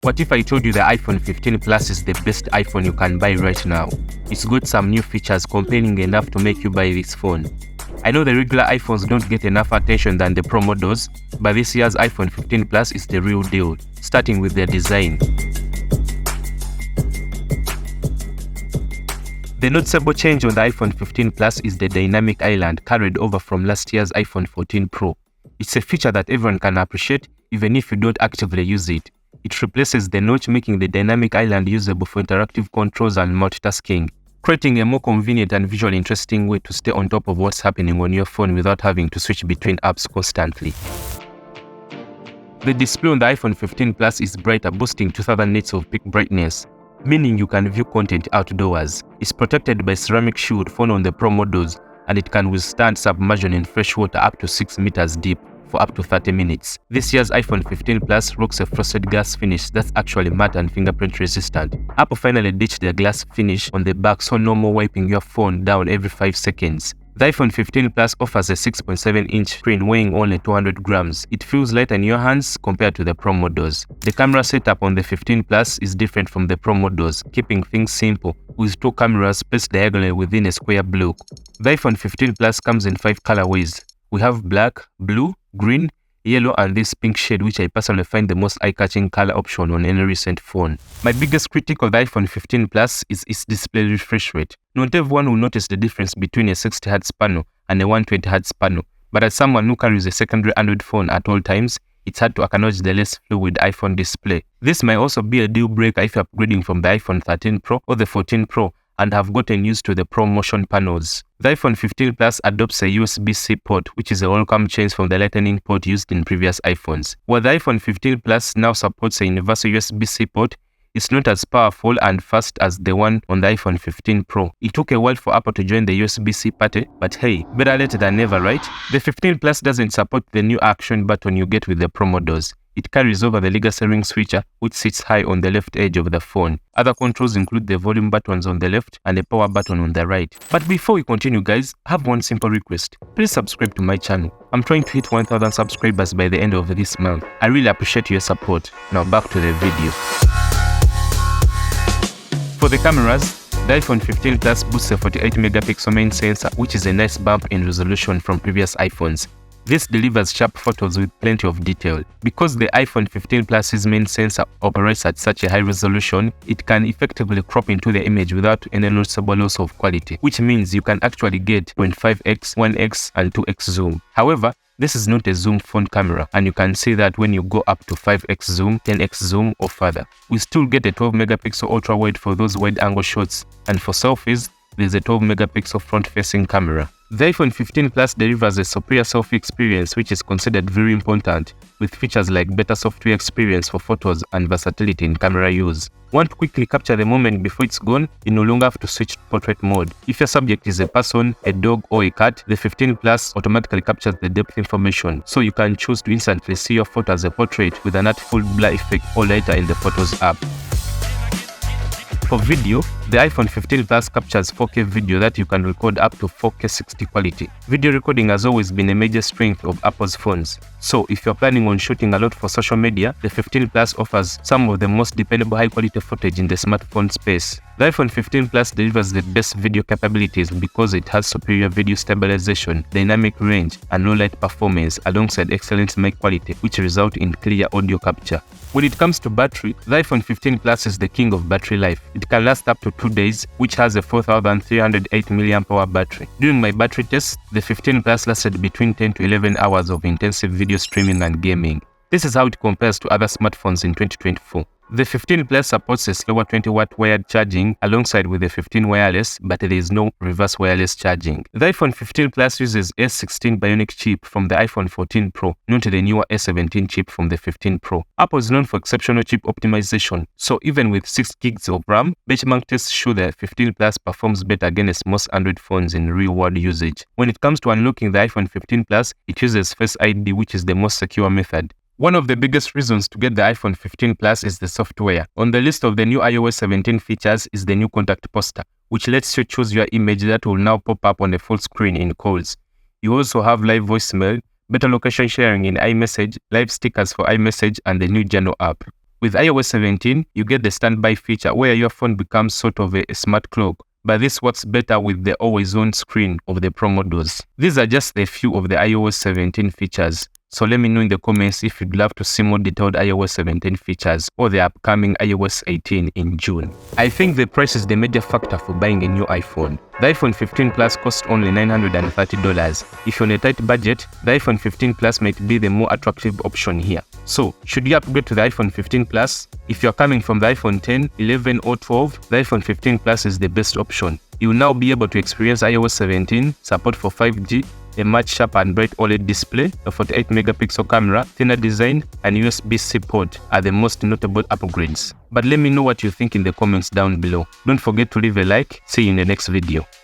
What if I told you the iPhone 15 Plus is the best iPhone you can buy right now? It's got some new features compelling enough to make you buy this phone. I know the regular iPhones don't get enough attention than the Pro models, but this year's iPhone 15 Plus is the real deal, starting with their design. The noticeable change on the iPhone 15 Plus is the dynamic island carried over from last year's iPhone 14 Pro. It's a feature that everyone can appreciate even if you don't actively use it. It replaces the notch, making the dynamic island usable for interactive controls and multitasking, creating a more convenient and visually interesting way to stay on top of what's happening on your phone without having to switch between apps constantly. The display on the iPhone 15 Plus is brighter, boasting 2000 nits of peak brightness, meaning you can view content outdoors. It's protected by ceramic shield found on the Pro models, and it can withstand submersion in fresh water up to 6 meters deep for up to 30 minutes. This year's iPhone 15 Plus rocks a frosted glass finish that's actually matte and fingerprint resistant. Apple finally ditched their glass finish on the back, so no more wiping your phone down every 5 seconds. The iPhone 15 Plus offers a 6.7-inch screen weighing only 200 grams. It feels lighter in your hands compared to the Pro models. The camera setup on the 15 Plus is different from the Pro models, keeping things simple, with 2 cameras placed diagonally within a square block. The iPhone 15 Plus comes in 5 colorways. We have black, blue, green, yellow, and this pink shade, which I personally find the most eye-catching color option on any recent phone. My biggest critique of the iPhone 15 Plus is its display refresh rate. Not everyone will notice the difference between a 60Hz panel and a 120Hz panel, but as someone who carries a secondary Android phone at all times, it's hard to acknowledge the less fluid iPhone display. This might also be a deal breaker if you're upgrading from the iPhone 13 Pro or the 14 Pro and have gotten used to the Pro Motion panels. The iPhone 15 Plus adopts a USB-C port, which is a welcome change from the Lightning port used in previous iPhones. While the iPhone 15 Plus now supports a universal USB-C port, it's not as powerful and fast as the one on the iPhone 15 Pro. It took a while for Apple to join the USB-C party, but hey, better late than never, right? The 15 Plus doesn't support the new action button you get with the Pro models. It carries over the legacy ring switcher, which sits high on the left edge of the phone. Other controls include the volume buttons on the left and the power button on the right. But before we continue, guys, I have one simple request. Please subscribe to my channel. I'm trying to hit 1000 subscribers by the end of this month. I really appreciate your support. Now back to the video. For the cameras, the iPhone 15 Plus boasts a 48 megapixel main sensor, which is a nice bump in resolution from previous iPhones. This delivers sharp photos with plenty of detail. Because the iPhone 15 Plus's main sensor operates at such a high resolution, it can effectively crop into the image without any noticeable loss of quality, which means you can actually get 0.5x, 1x, and 2x zoom. However, this is not a zoom phone camera, and you can see that when you go up to 5x zoom, 10x zoom, or further. We still get a 12 megapixel ultra wide for those wide angle shots, and for selfies, there's a 12 megapixel front facing camera. The iPhone 15 Plus delivers a superior selfie experience, which is considered very important, with features like better software experience for photos and versatility in camera use. Want to quickly capture the moment before it's gone? You no longer have to switch to portrait mode. If your subject is a person, a dog, or a cat, the 15 Plus automatically captures the depth information, so you can choose to instantly see your photo as a portrait with an artful blur effect or later in the Photos app. For video, the iPhone 15 Plus captures 4K video that you can record up to 4K 60 quality. Video recording has always been a major strength of Apple's phones. So if you're planning on shooting a lot for social media, the 15 Plus offers some of the most dependable high-quality footage in the smartphone space. The iPhone 15 Plus delivers the best video capabilities because it has superior video stabilization, dynamic range, and low light performance alongside excellent mic quality, which result in clear audio capture. When it comes to battery, the iPhone 15 Plus is the king of battery life. It can last up to 2 days, which has a 4308 mAh battery. During my battery test, the 15 Plus lasted between 10 to 11 hours of intensive video streaming and gaming. This is how it compares to other smartphones in 2024. The 15 Plus supports a slower 20-watt wired charging alongside with the 15 wireless, but there is no reverse wireless charging. The iPhone 15 Plus uses A16 Bionic chip from the iPhone 14 Pro, not the newer A17 chip from the 15 Pro. Apple is known for exceptional chip optimization, so even with 6 gigs of RAM, benchmark tests show the 15 Plus performs better against most Android phones in real-world usage. When it comes to unlocking the iPhone 15 Plus, it uses Face ID, which is the most secure method. One of the biggest reasons to get the iPhone 15 Plus is the software. On the list of the new iOS 17 features is the new contact poster, which lets you choose your image that will now pop up on the full screen in calls. You also have live voicemail, better location sharing in iMessage, live stickers for iMessage, and the new Journal app. With iOS 17, you get the standby feature where your phone becomes sort of a smart clock, but this works better with the always-on screen of the Pro models. These are just a few of the iOS 17 features, so let me know in the comments if you'd love to see more detailed iOS 17 features or the upcoming iOS 18 in June. I think the price is the major factor for buying a new iPhone. The iPhone 15 Plus costs only $930. If you're on a tight budget, the iPhone 15 Plus might be the more attractive option here. So, should you upgrade to the iPhone 15 Plus? If you're coming from the iPhone 10, 11 or 12, the iPhone 15 Plus is the best option. You will now be able to experience iOS 17, support for 5G, a much sharper and bright OLED display, a 48 megapixel camera, thinner design, and USB-C port are the most notable upgrades. But let me know what you think in the comments down below. Don't forget to leave a like. See you in the next video.